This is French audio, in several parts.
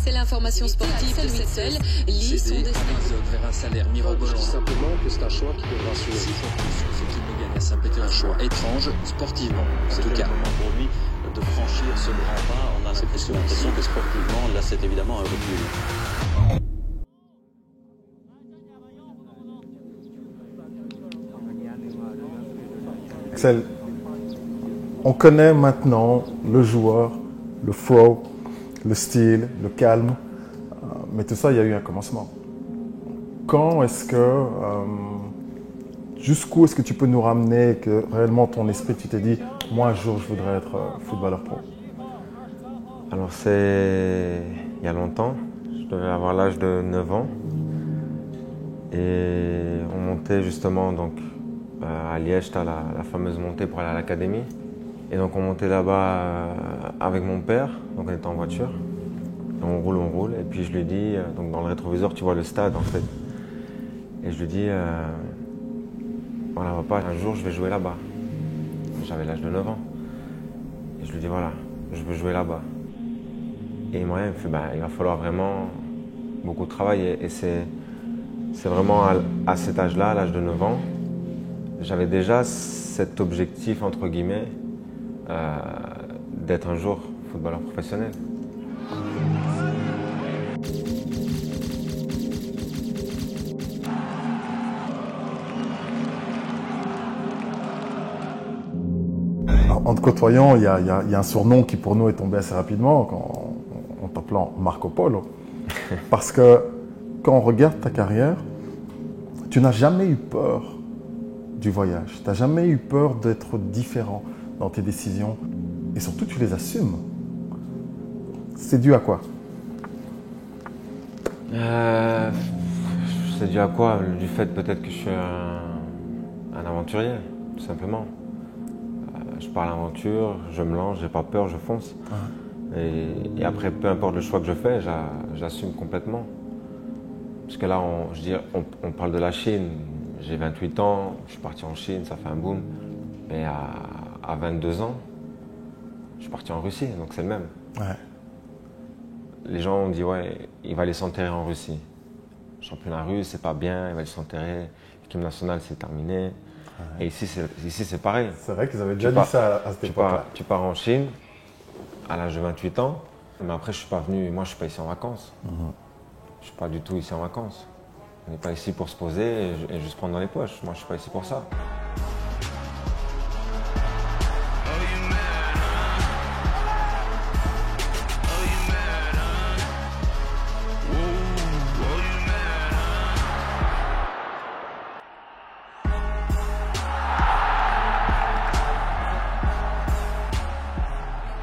C'est l'information sportive de cette seule lit son destin. Un exode vers un salaire mirobolant. Je dis simplement que c'est un choix qui devra se Si Fonction fait qu'il ne gagne à Saint-Pétersbourg, un choix étrange, sportivement en tout cas. Le moment pour lui de franchir ce grand pas. On a l'impression que sportivement, là, c'est évidemment un recul. Axel, on connaît maintenant le joueur, le flow, le style, le calme, mais tout ça, il y a eu un commencement. Quand est-ce que, jusqu'où est-ce que tu peux nous ramener que réellement ton esprit, tu t'es dit, moi un jour je voudrais être footballeur pro? Alors c'est il y a longtemps, je devais avoir l'âge de 9 ans et on montait justement donc à Liège, tu as la fameuse montée pour aller à l'académie. Et donc on montait là-bas avec mon père, donc on était en voiture. Et on roule. Et puis je lui dis, donc dans le rétroviseur, tu vois le stade en fait. Et je lui dis, voilà papa, un jour je vais jouer là-bas. J'avais l'âge de 9 ans. Et je lui dis, voilà, je veux jouer là-bas. Et il me fait, il va falloir vraiment beaucoup travailler. Et c'est vraiment à cet âge-là, à l'âge de 9 ans, j'avais déjà cet objectif, entre guillemets, d'être un jour footballeur professionnel. Alors, en te côtoyant, il y a un surnom qui pour nous est tombé assez rapidement en t'appelant Marco Polo. Parce que quand on regarde ta carrière, tu n'as jamais eu peur du voyage. Tu n'as jamais eu peur d'être différent dans tes décisions. Et surtout, tu les assumes. C'est dû à quoi? C'est dû à quoi? Du fait peut-être que je suis un aventurier, tout simplement. Je pars à l'aventure, je me lance, j'ai pas peur, je fonce. Et après, peu importe le choix que je fais, j'assume complètement. Parce que là, on parle de la Chine. J'ai 28 ans, je suis parti en Chine, ça fait un boom. Mais à 22 ans, je suis parti en Russie, donc c'est le même. Ouais. Les gens ont dit, ouais, il va aller s'enterrer en Russie. Championnat russe, c'est pas bien, il va aller s'enterrer. L'équipe nationale, c'est terminé. Ouais. Et ici, c'est pareil. C'est vrai qu'ils avaient déjà dit ça à cette époque-là. Tu pars en Chine, à l'âge de 28 ans, mais après, je suis pas venu, moi, je suis pas ici en vacances. Je suis pas du tout ici en vacances. On n'est pas ici pour se poser et juste prendre dans les poches. Moi, je suis pas ici pour ça.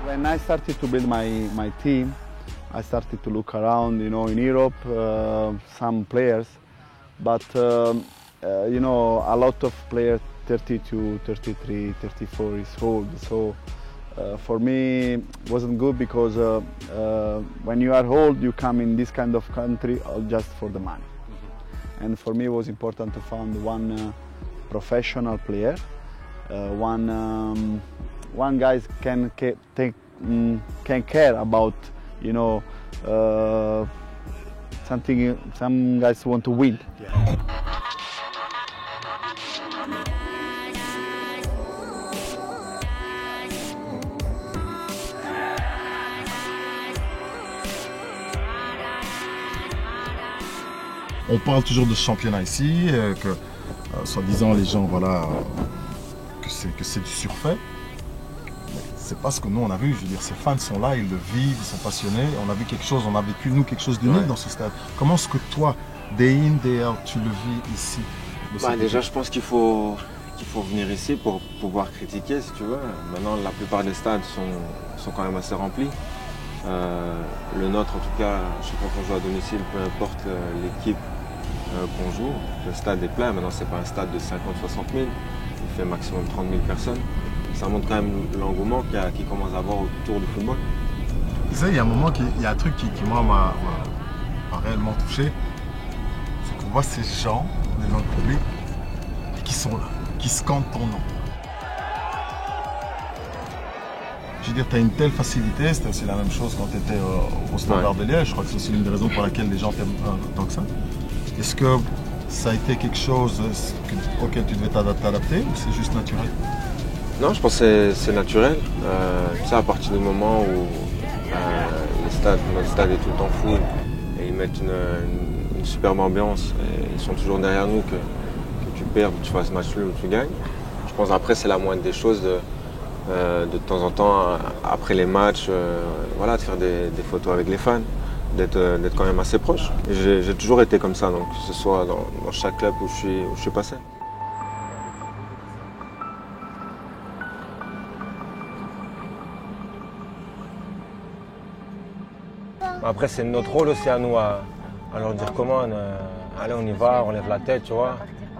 When I started to build my team, I started to look around, in Europe, some players, but a lot of players, 32, 33, 34 years old. So for me, it wasn't good because when you are old, you come in this kind of country just for the money. And for me, it was important to find one professional player, one guy can care about, something. Some guys want to win. Yeah. On parle toujours de championnat ici, que soi-disant les gens, voilà, que c'est du surfait. C'est pas ce que nous on a vu, je veux dire, ces fans sont là, ils le vivent, ils sont passionnés. On a vu quelque chose, on a vécu nous quelque chose d'unique dans ce stade. Comment est-ce que toi, day in, day out, tu le vis ici? Déjà, je pense qu'il faut venir ici pour pouvoir critiquer, si tu veux. Maintenant, la plupart des stades sont quand même assez remplis. Le nôtre, en tout cas, chaque fois qu'on joue à domicile, peu importe l'équipe qu'on joue, le stade est plein. Maintenant, c'est pas un stade de 50-60 000, il fait maximum 30 000 personnes. Ça montre quand même l'engouement qui commence à avoir autour du football. Tu sais, il y a un moment, il y a un truc qui moi, m'a réellement touché. C'est qu'on voit ces gens, dans le public, et qui sont là, qui scandent ton nom. Je veux dire, tu as une telle facilité, c'était aussi la même chose quand tu étais au Standard de Liège. Je crois que c'est aussi l'une des raisons pour laquelle les gens t'aiment tant que ça. Est-ce que ça a été quelque chose auquel tu devais t'adapter ou c'est juste naturel? Non, je pense que c'est naturel. Ça, à partir du moment où notre stade est tout le temps full et ils mettent une superbe ambiance et ils sont toujours derrière nous, que tu perds, que tu fasses match nul ou tu gagnes. Je pense après c'est la moindre des choses de temps en temps, après les matchs, voilà, de faire des photos avec les fans, d'être quand même assez proche. J'ai toujours été comme ça, donc, que ce soit dans chaque club où je suis passé. Après, c'est notre rôle aussi à nous, à leur dire comment, allez, on y va, on lève la tête, tu vois.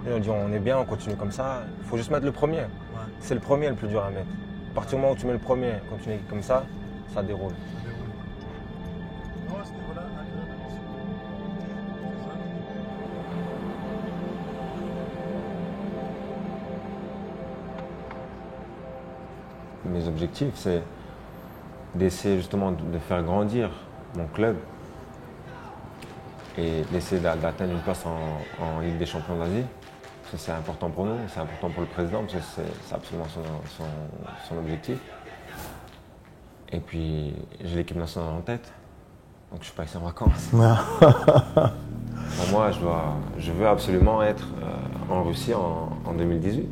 Et on dit on est bien, on continue comme ça. Il faut juste mettre le premier. C'est le premier le plus dur à mettre. À partir du moment où tu mets le premier, continuer comme ça déroule. Mes objectifs, c'est d'essayer justement de faire grandir mon club et d'essayer d'atteindre une place en Ligue des champions d'Asie. C'est important pour nous, c'est important pour le président, parce que c'est absolument son objectif. Et puis, j'ai l'équipe nationale en tête, donc je ne suis pas ici en vacances. Pour moi, je veux absolument être en Russie en 2018.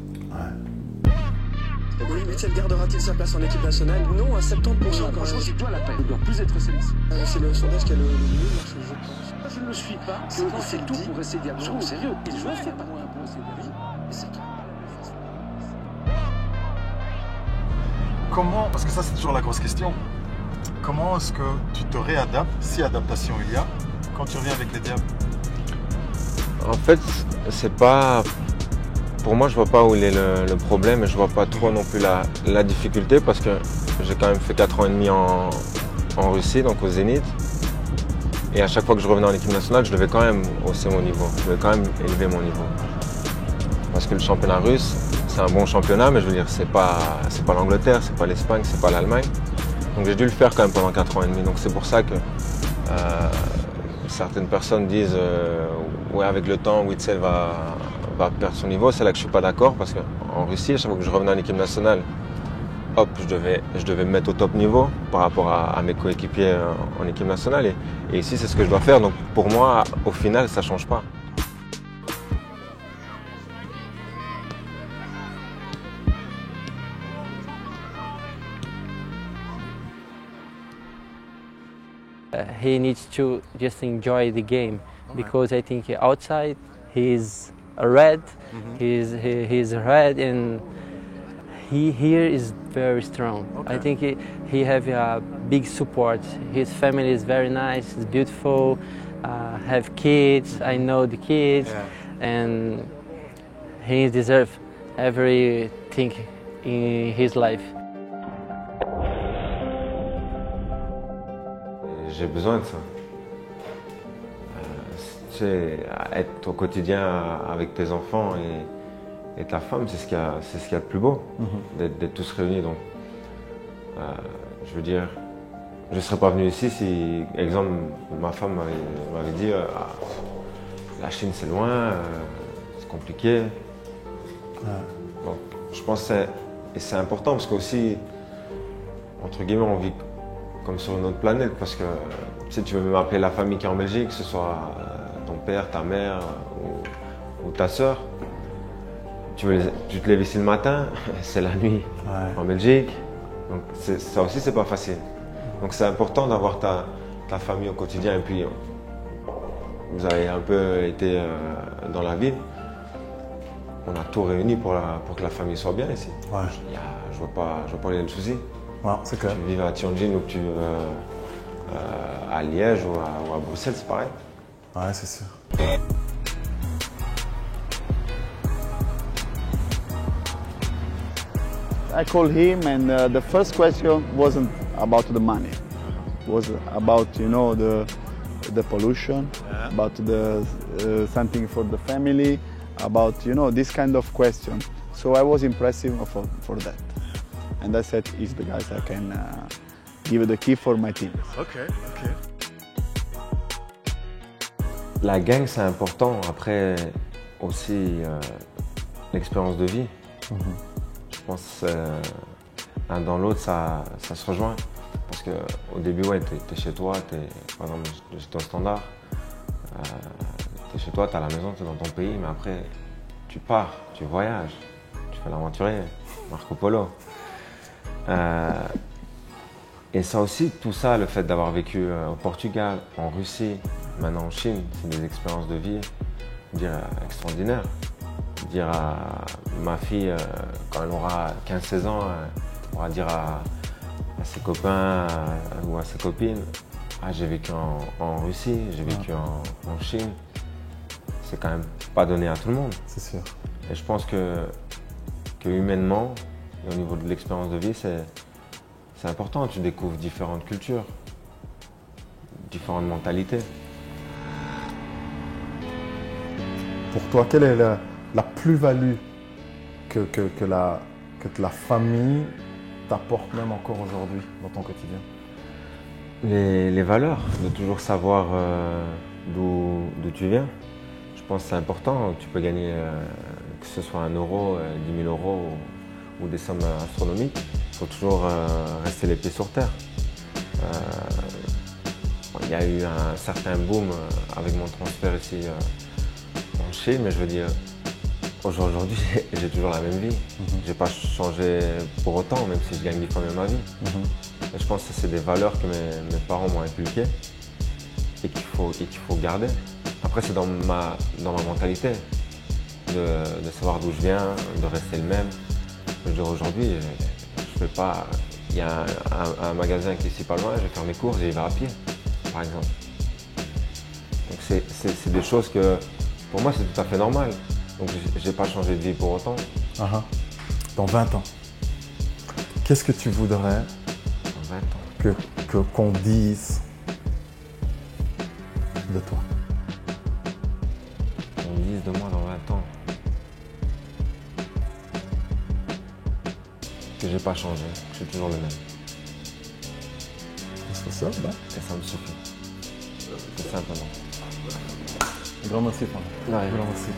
Oui, Witsel gardera-t-il sa place en équipe nationale? Non, à 70%. Franchement, c'est toi l'appel. Il ne doit plus être sélectionné. C'est le sondage qui a le mieux marché, je pense. Je ne le suis pas. C'est tout pour essayer d'y aller. Sérieux, il joue fait pas moins un peu, c'est tout. Comment, parce que ça c'est toujours la grosse question, comment est-ce que tu te réadaptes, si adaptation il y a, quand tu reviens avec les Diables? En fait, c'est pas... Pour moi, je vois pas où il est le problème et je vois pas trop non plus la difficulté parce que j'ai quand même fait 4 ans et demi en Russie, donc au Zénith. Et à chaque fois que je revenais en équipe nationale, je devais quand même hausser mon niveau, je devais quand même élever mon niveau. Parce que le championnat russe, c'est un bon championnat, mais je veux dire, c'est pas l'Angleterre, c'est pas l'Espagne, c'est pas l'Allemagne. Donc j'ai dû le faire quand même pendant 4 ans et demi. Donc c'est pour ça que certaines personnes disent ouais, avec le temps, Witsel va perdre son niveau. C'est là que je suis pas d'accord parce qu'en Russie, à chaque fois que je revenais en équipe nationale, hop, je devais me mettre au top niveau par rapport à mes coéquipiers en équipe nationale. Et ici, c'est ce que je dois faire. Donc pour moi, au final, ça change pas. He needs to just enjoy the game because I think outside he's red, he's red, and he here is very strong. Okay. I think he have a big support. His family is very nice, it's beautiful, have kids, I know the kids, and he deserves everything in his life. J'ai besoin de ça. Tu sais, être au quotidien avec tes enfants et ta femme, c'est ce qu'il y a de plus beau, d'être tous réunis. Donc, je veux dire, je ne serais pas venu ici si, exemple, ma femme m'avait dit la Chine c'est loin, c'est compliqué. Donc, je pense que c'est important parce qu'aussi, entre guillemets, on vit comme sur une autre planète parce que tu sais, tu veux même appeler la famille qui est en Belgique, que ce soit ton père, ta mère ou ta soeur. Tu te lèves ici le matin, c'est la nuit en Belgique. Donc ça aussi, c'est pas facile. Donc c'est important d'avoir ta famille au quotidien et puis vous avez un peu été dans la ville. On a tout réuni pour que la famille soit bien ici. Ouais. Je vois pas où il y a le souci. Ouais, c'est clair. Tu vis à Tianjin ou que tu vis à Liège ou à Bruxelles, c'est pareil. Ouais, c'est sûr. I called him and the first question wasn't about the money. It was about, you know, the pollution, about the something for the family, about, you know, this kind of question. So I was impressive for that. And and I said, he's the guys I can give the key for my team. Ok. La gang, c'est important. Après, aussi l'expérience de vie. Je pense l'un dans l'autre, ça se rejoint. Parce qu'au début, ouais, t'es chez toi, par exemple, j'étais au Standard. T'es chez toi, t'es à la maison, t'es dans ton pays, mais après, tu pars, tu voyages, tu fais l'aventurier, Marco Polo. Et ça aussi, tout ça, le fait d'avoir vécu au Portugal, en Russie, maintenant en Chine, c'est des expériences de vie, extraordinaires. Dire à ma fille, quand elle aura 15-16 ans, elle pourra dire à ses copains ou à ses copines, ah, j'ai vécu en Russie, j'ai vécu en Chine. C'est quand même pas donné à tout le monde. C'est sûr. Et je pense que humainement, et au niveau de l'expérience de vie, c'est important. Tu découvres différentes cultures, différentes mentalités. Pour toi, quelle est la plus-value que la famille t'apporte même encore aujourd'hui dans ton quotidien? Les valeurs, de toujours savoir d'où tu viens. Je pense que c'est important. Tu peux gagner, que ce soit 1 euro, 10 000 euros ou des sommes astronomiques. Il faut toujours rester les pieds sur terre. Il y a eu un certain boom avec mon transfert ici en Chine, mais je veux dire, aujourd'hui, j'ai toujours la même vie. Je n'ai pas changé pour autant, même si je gagne 10 fois mieux ma vie. Et je pense que c'est des valeurs que mes parents m'ont inculquées et qu'il faut garder. Après, c'est dans ma mentalité de savoir d'où je viens, de rester le même. Je veux dire, aujourd'hui, je fais pas. Il y a un magasin qui est ici pas loin, je vais faire mes courses, j'y vais à pied, par exemple. Donc c'est des choses que, pour moi, c'est tout à fait normal. Donc j'ai pas changé de vie pour autant. Dans 20 ans, qu'est-ce que tu voudrais dans 20 ans. qu'on dise de toi? Qu'on dise de moi dans 20 ans que j'ai pas changé, que je suis toujours le même. C'est ça, bah. Et ça me suffit. Tout simplement. Grand merci, Franck. Ouais. Grand merci.